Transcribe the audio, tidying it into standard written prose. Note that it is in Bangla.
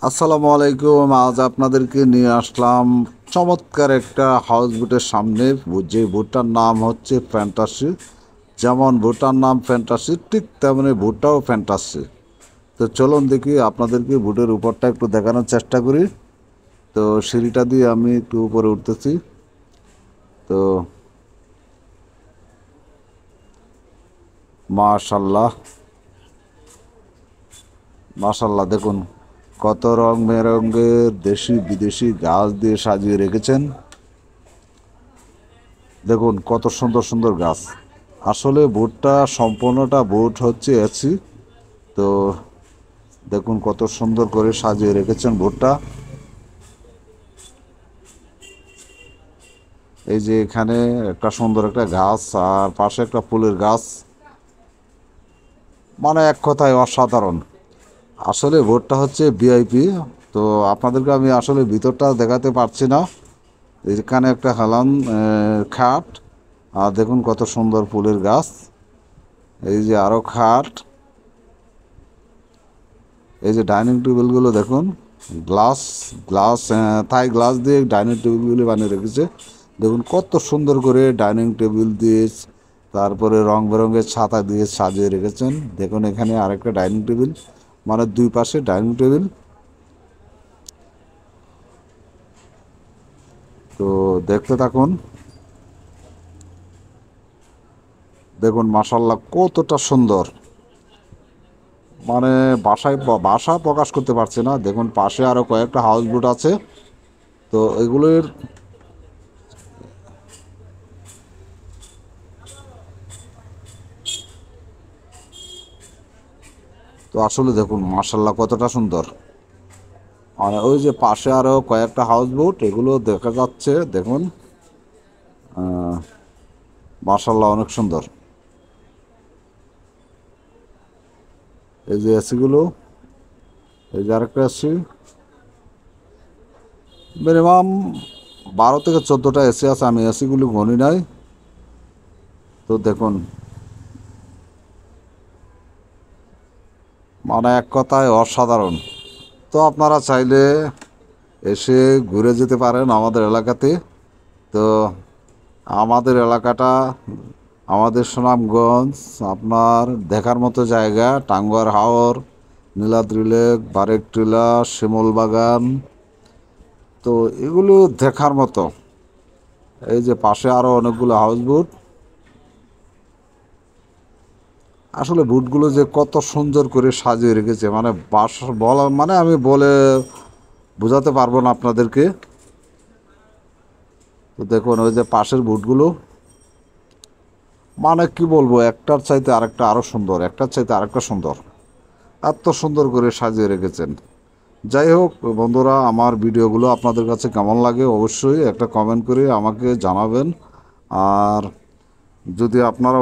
আসসালামু আলাইকুম। আজ আপনাদেরকে নিয়ে আসলাম চমৎকার একটা হাউস বোটের সামনে। যে বোটটার নাম হচ্ছে ফ্যান্টাসি। যেমন বোটটার নাম ফ্যান্টাসি, ঠিক তেমনি বোটটাও ফ্যান্টাসি। তো চলুন দেখি, আপনাদেরকে বোটের উপরটা একটু দেখানোর চেষ্টা করি। তো সিঁড়িটা দিয়ে আমি একটু উপরে উঠতেছি। তো মাশাল্লাহ মাশাল্লাহ, দেখুন কত রং বেরঙের দেশি বিদেশি গাছ দিয়ে সাজিয়ে রেখেছেন। দেখুন কত সুন্দর সুন্দর গাছ। আসলে বোটটা সম্পূর্ণটা বোট হচ্ছে এসি। তো দেখুন কত সুন্দর করে সাজিয়ে রেখেছেন বোটটা। এই যে এখানে একটা সুন্দর একটা গাছ আর পাশে একটা ফুলের গাছ, মানে এক কথায় অসাধারণ। আসলে বোটটা হচ্ছে ভিআইপি। তো আপনাদেরকে আমি আসলে ভিতরটা দেখাতে পারছি না। এখানে একটা হেলান খাট, আর দেখুন কত সুন্দর ফুলের গাছ। এই যে আরো খাট, এই যে ডাইনিং টেবিলগুলো দেখুন, গ্লাস গ্লাস থাই গ্লাস দিয়ে ডাইনিং টেবিলগুলি বানিয়ে রেখেছে। দেখুন কত সুন্দর করে ডাইনিং টেবিল দিয়ে, তারপরে রং বেরঙের ছাতা দিয়ে সাজিয়ে রেখেছেন। দেখুন এখানে আরেকটা ডাইনিং টেবিল, মানে দুই পাশে ডাইনিং টেবিল। তো দেখতে থাকুন। দেখুন মাশাল্লাহ কতটা সুন্দর, মানে ভাষা প্রকাশ করতে পারছি না। দেখুন পাশে আরো কয়েকটা হাউস বোট আছে। তো এগুলোর, তো আসলে দেখুন মাশাল্লাহ কতটা সুন্দর। আর ওই যে পাশে আরো কয়েকটা হাউস বোট, এগুলো দেখা যাচ্ছে। দেখুন মাশাল্লাহ অনেক সুন্দর। এই যে এসিগুলো, এই যে আরেকটা এসি, মিনিমাম 12 থেকে 14টা এসি আছে, আমি এসিগুলো গনি নাই। তো দেখুন, মানে এক কথায় অসাধারণ। তো আপনারা চাইলে এসে ঘুরে যেতে পারেন আমাদের এলাকাতে। তো আমাদের এলাকাটা, আমাদের সুনামগঞ্জ, আপনার দেখার মতো জায়গা টাঙ্গুয়ার হাওর, নীলাদ্রি লেক, বারেক টিলা, শিমুল বাগান। তো এগুলো দেখার মতো। এই যে পাশে আরো অনেকগুলো হাউস বোট। আসলে বুটগুলো যে কত সুন্দর করে সাজিয়ে রেখেছে, মানে বলা, মানে আমি বলে বোঝাতে পারবো না আপনাদেরকে। তো দেখুন ওই যে পাশের বুটগুলো, মানে কি বলবো, একটার চাইতে আরেকটা আরো সুন্দর, একটার চাইতে আরেকটা সুন্দর। এত সুন্দর করে সাজিয়ে রেখেছেন। যাই হোক বন্ধুরা, আমার ভিডিওগুলো আপনাদের কাছে কেমন লাগে অবশ্যই একটা কমেন্ট করে আমাকে জানাবেন। আর যদি আপনারা